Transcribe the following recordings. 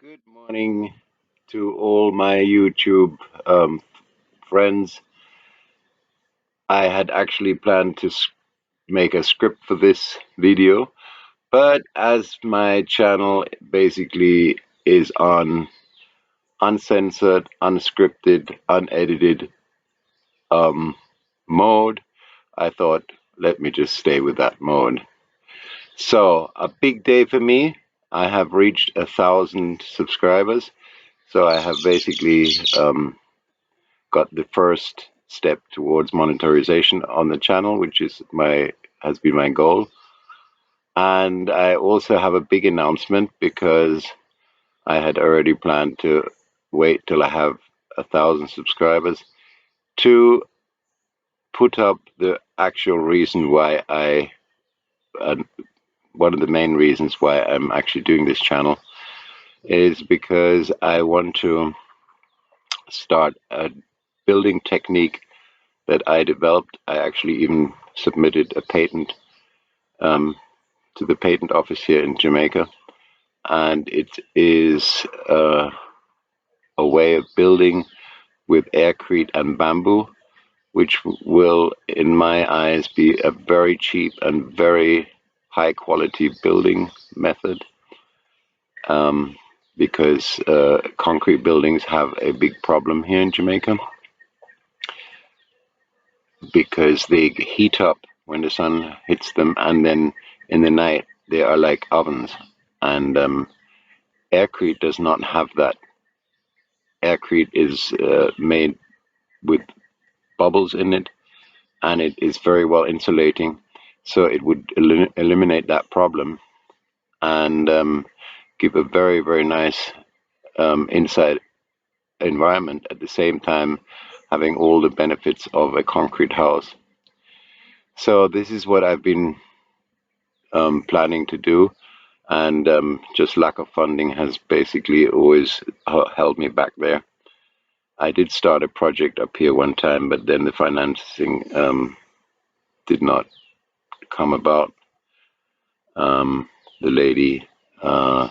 Good morning to all my YouTube friends. I had actually planned to make a script for this video, but as my channel basically is on uncensored, unscripted, unedited mode, I thought, let me just stay with that mode. So, a big day for me. I have reached 1,000 subscribers. So I have basically got the first step towards monetization on the channel, which has been my goal. And I also have a big announcement because I had already planned to wait till I have 1,000 subscribers to put up the actual reason why one of the main reasons why I'm actually doing this channel is because I want to start a building technique that I developed. I actually even submitted a patent to the patent office here in Jamaica, and it is a way of building with aircrete and bamboo, which will, in my eyes, be a very cheap and very high quality building method, because concrete buildings have a big problem here in Jamaica because they heat up when the sun hits them, and then in the night they are like ovens. And aircrete does not have that. Aircrete is made with bubbles in it, and it is very well insulating, so it would eliminate that problem and give a very, very nice inside environment, at the same time having all the benefits of a concrete house. So this is what I've been planning to do, and just lack of funding has basically always held me back there. I did start a project up here one time, but then the financing did not come about. The lady ran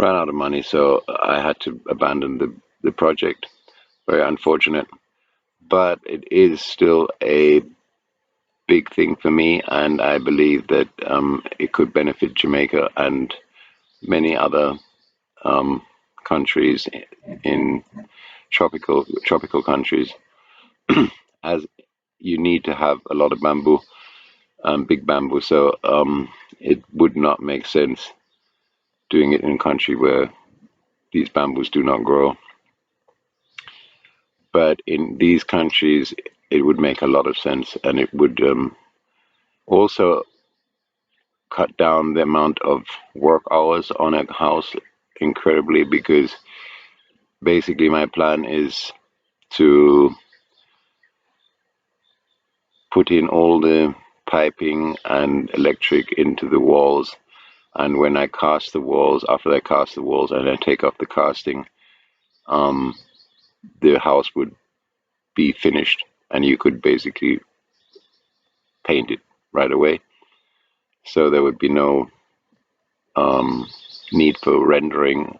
out of money, so I had to abandon the project. Very unfortunate, but it is still a big thing for me, and I believe that it could benefit Jamaica and many other countries in tropical countries, as you need to have a lot of bamboo, big bamboo. So it would not make sense doing it in a country where these bamboos do not grow. But in these countries, it would make a lot of sense, and it would also cut down the amount of work hours on a house incredibly, because basically my plan is to put in all the piping and electric into the walls, and when I cast the walls, after I cast the walls and I take off the casting, the house would be finished, and you could basically paint it right away. So there would be no need for rendering,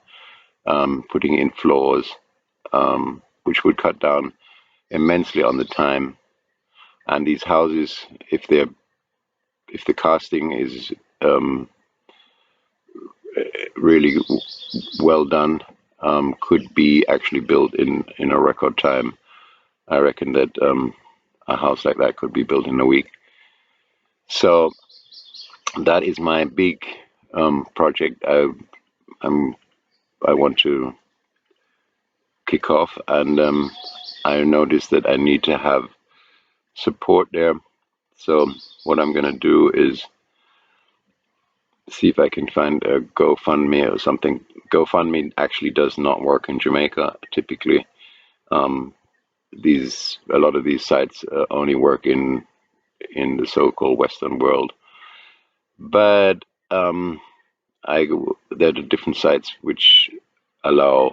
putting in floors, which would cut down immensely on the time. And these houses, if the casting is really well done, could be actually built in a record time. I reckon that a house like that could be built in a week. So that is my big project I want to kick off, and I noticed that I need to have support there. So what I'm going to do is see if I can find a GoFundMe or something. GoFundMe actually does not work in Jamaica typically. A lot of these sites only work in the so-called Western world, but there are different sites which allow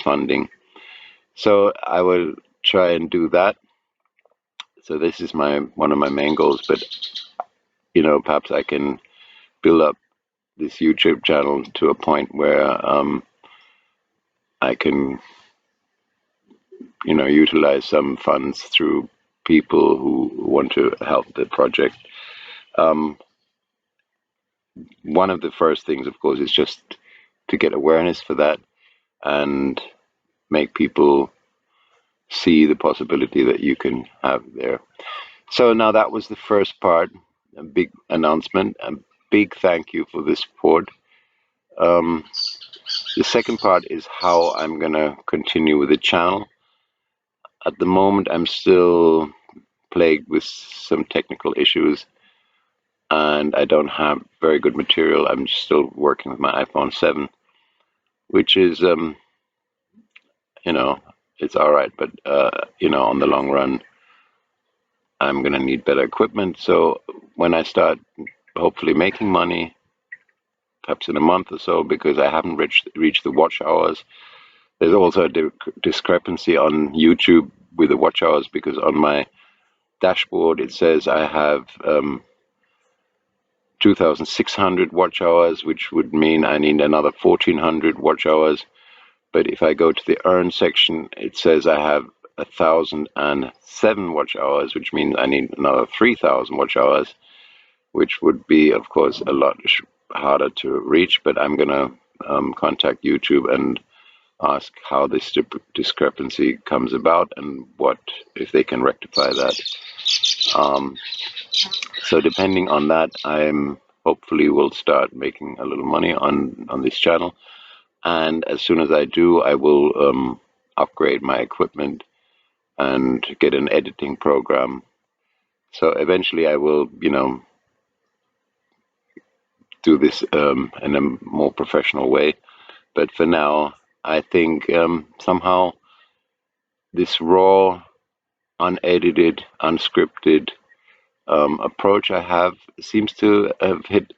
funding. So I will try and do that. So this is one of my main goals, but perhaps I can build up this YouTube channel to a point where I can, utilize some funds through people who want to help the project. One of the first things, of course, is just to get awareness for that and make people see the possibility that you can have there. So now that was the first part, a big announcement, a big thank you for the support. The second part is how I'm going to continue with the channel. At the moment, I'm still plagued with some technical issues and I don't have very good material. I'm still working with my iPhone 7, which is, it's all right, but, on the long run, I'm going to need better equipment. So when I start hopefully making money, perhaps in a month or so, because I haven't reached the watch hours. There's also a discrepancy on YouTube with the watch hours, because on my dashboard it says I have 2,600 watch hours, which would mean I need another 1,400 watch hours. But if I go to the earn section, it says I have 1,007 watch hours, which means I need another 3,000 watch hours, which would be, of course, a lot harder to reach. But I'm going to contact YouTube and ask how this discrepancy comes about and what if they can rectify that. So depending on that, I'm hopefully will start making a little money on this channel. And as soon as I do, I will upgrade my equipment and get an editing program. So eventually I will, do this in a more professional way. But for now, I think somehow this raw, unedited, unscripted approach I have seems to have hit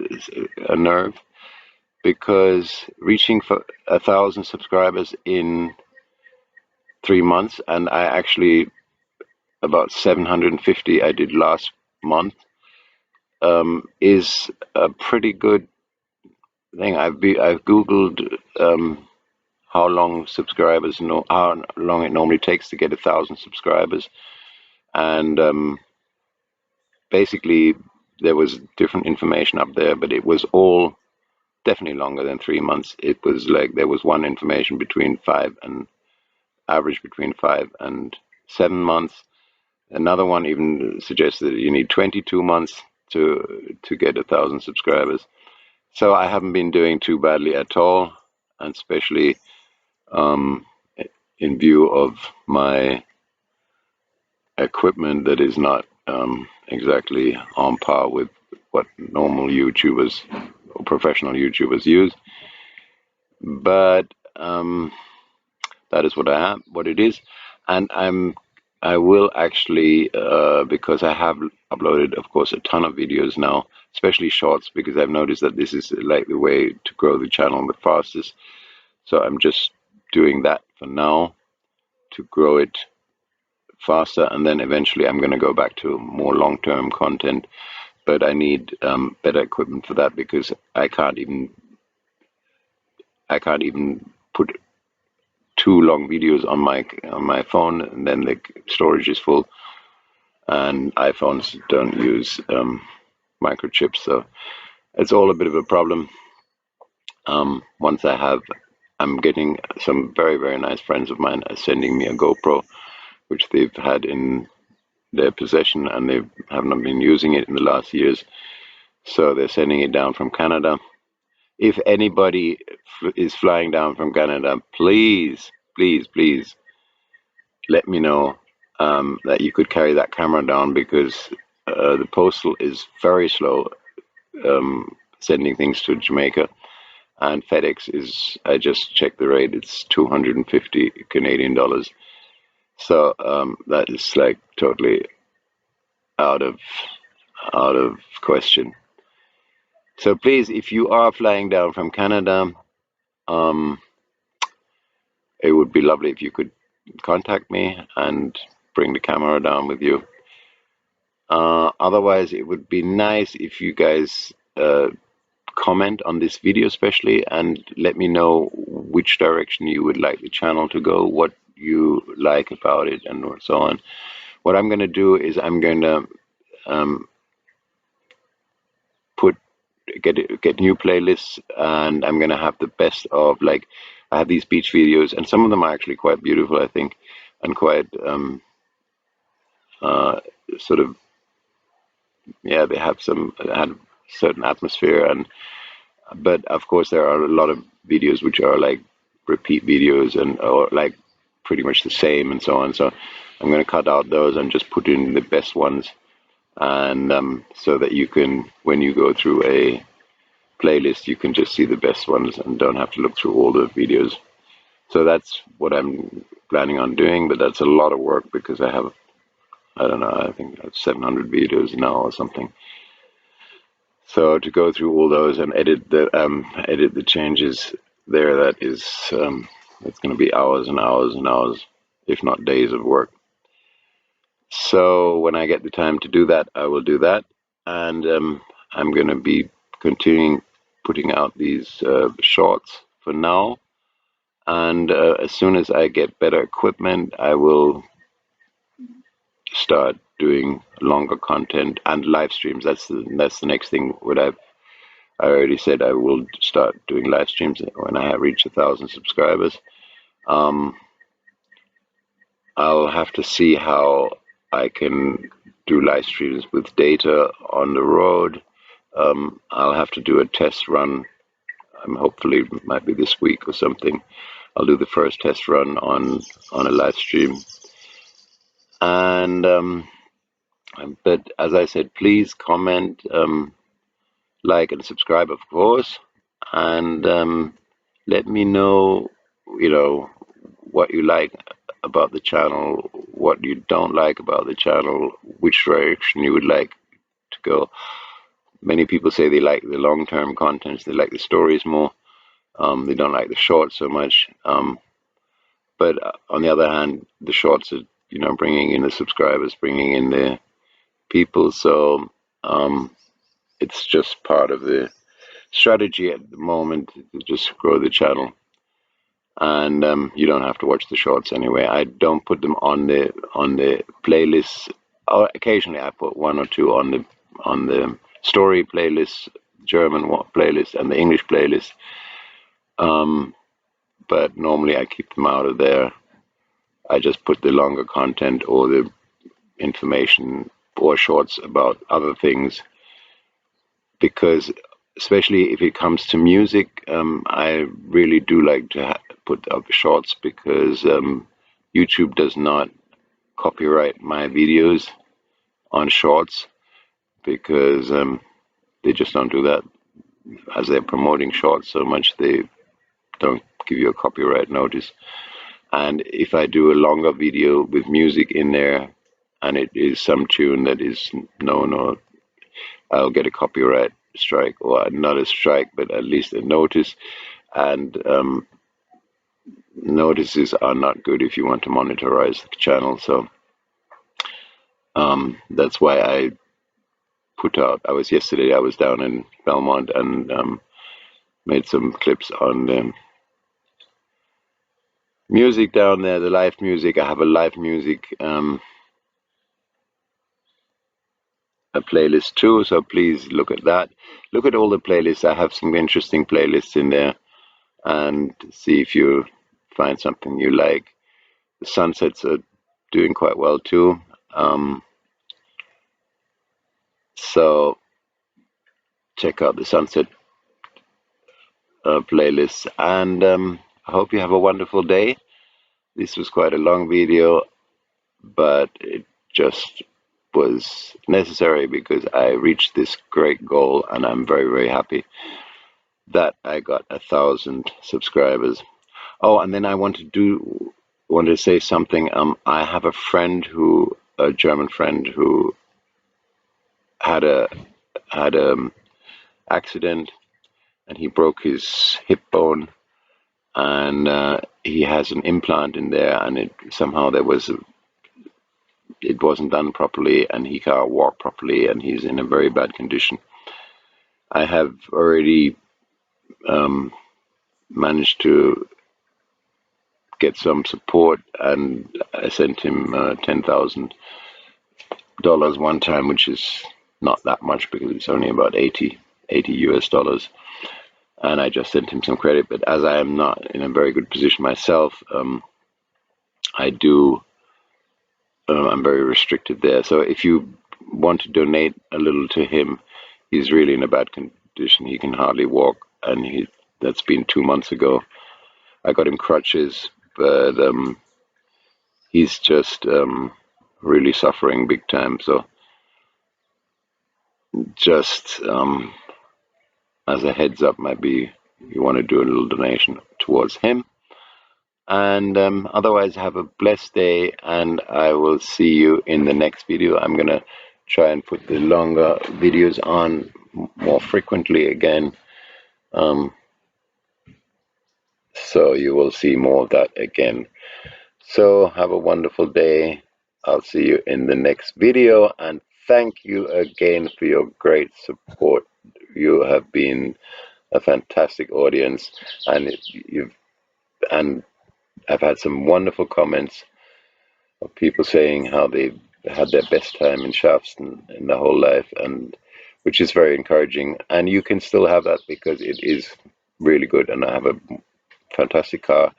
a nerve, because reaching for 1,000 subscribers in 3 months, and I actually about 750 I did last month, is a pretty good thing. I've googled how long how long it normally takes to get 1,000 subscribers, and basically there was different information up there, but it was all definitely longer than 3 months. It was like there was one information between average between 5 and 7 months. Another one even suggested that you need 22 months to get 1,000 subscribers. So I haven't been doing too badly at all, and especially in view of my equipment that is not exactly on par with what normal YouTubers or professional YouTubers use. But that is what it is, and I will actually, because I have uploaded, of course, a ton of videos now, especially shorts, because I've noticed that this is like the way to grow the channel the fastest. So I'm just doing that for now to grow it faster, and then eventually I'm going to go back to more long-term content. But I need better equipment for that, because I can't even put 2 long videos on my phone, and then the storage is full. And iPhones don't use microchips, so it's all a bit of a problem. I'm getting some very, very nice friends of mine are sending me a GoPro, which they've had in their possession, and they haven't been using it in the last years. So they're sending it down from Canada. If anybody is flying down from Canada, please, please, please let me know that you could carry that camera down, because the postal is very slow sending things to Jamaica, and FedEx is, I just checked the rate, it's 250 Canadian dollars. So that is like totally out of question. So please, if you are flying down from Canada, it would be lovely if you could contact me and bring the camera down with you. Otherwise, it would be nice if you guys comment on this video especially, and let me know which direction you would like the channel to go, what you like about it, and so on. What I'm going to do is I'm going to get new playlists, and I'm going to have the best of, like, I have these beach videos, and some of them are actually quite beautiful, I think, and quite sort of, yeah, they had certain atmosphere, but of course there are a lot of videos which are like repeat videos or like pretty much the same and so on. So I'm going to cut out those and just put in the best ones, and so that you can, when you go through a playlist, you can just see the best ones and don't have to look through all the videos. So that's what I'm planning on doing, but that's a lot of work because I don't know, I think I have 700 videos now or something. So to go through all those and edit the changes there, that is it's going to be hours and hours and hours, if not days of work. So when I get the time to do that, I will do that, and I'm going to be continuing putting out these shorts for now. And as soon as I get better equipment, I will start doing longer content and live streams. That's the next thing. I already said I will start doing live streams when I have reached 1,000 subscribers. I'll have to see how I can do live streams with data on the road. I'll have to do a test run. Hopefully, it might be this week or something. I'll do the first test run on a live stream. And but as I said, please comment, like and subscribe, of course, and let me know, what you like about the channel, what you don't like about the channel, which direction you would like to go. Many people say they like the long-term contents, they like the stories more, they don't like the shorts so much. But on the other hand, the shorts are, bringing in the subscribers, bringing in the people. So it's just part of the strategy at the moment to just grow the channel. And you don't have to watch the shorts anyway. I don't put them on the playlists. Or occasionally I put one or two on the story playlist, German playlist, and the English playlist. But normally I keep them out of there. I just put the longer content or the information or shorts about other things, because especially if it comes to music, I really do like to put up shorts, because YouTube does not copyright my videos on shorts, because they just don't do that. As they're promoting shorts so much, they don't give you a copyright notice. And if I do a longer video with music in there and it is some tune that is known, or I'll get a copyright strike, or not a strike, but at least a notice. And notices are not good if you want to monetize the channel. So that's why I put out. Yesterday I was down in Belmont and made some clips on the music down there, the live music. I have a live music a playlist too, so please look at that. Look at all the playlists. I have some interesting playlists in there, and see if you find something you like. The sunsets are doing quite well too. So check out the sunset playlist, and I hope you have a wonderful day. This was quite a long video, but it just was necessary because I reached this great goal, and I'm very, very happy that I got 1,000 subscribers. Oh, and then I want to say something. I have a German friend who had a accident, and he broke his hip bone, and he has an implant in there, and it wasn't done properly, and he can't walk properly, and he's in a very bad condition. I have already managed to get some support, and I sent him $10,000 one time, which is not that much because it's only about 80 US dollars. And I just sent him some credit. But as I am not in a very good position myself, I'm very restricted there. So if you want to donate a little to him, he's really in a bad condition. He can hardly walk, and that's been 2 months ago. I got him crutches, but he's just really suffering big time. So just as a heads up, maybe you want to do a little donation towards him. And otherwise, have a blessed day, and I will see you in the next video. I'm going to try and put the longer videos on more frequently again. So you will see more of that again. So have a wonderful day. I'll see you in the next video, and thank you again for your great support. You have been a fantastic audience, and I've had some wonderful comments of people saying how they had their best time in Shafston in their whole life, and which is very encouraging. And you can still have that because it is really good, and I have a fantastic car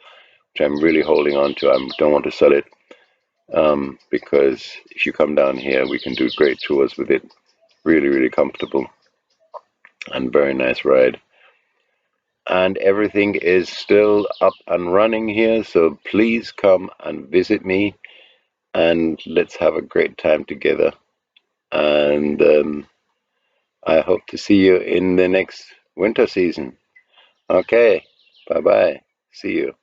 which I'm really holding on to. I don't want to sell it because if you come down here, we can do great tours with it. Really, really comfortable and very nice ride. And everything is still up and running here, so please come and visit me, and let's have a great time together. And I hope to see you in the next winter season. Okay, bye-bye. See you.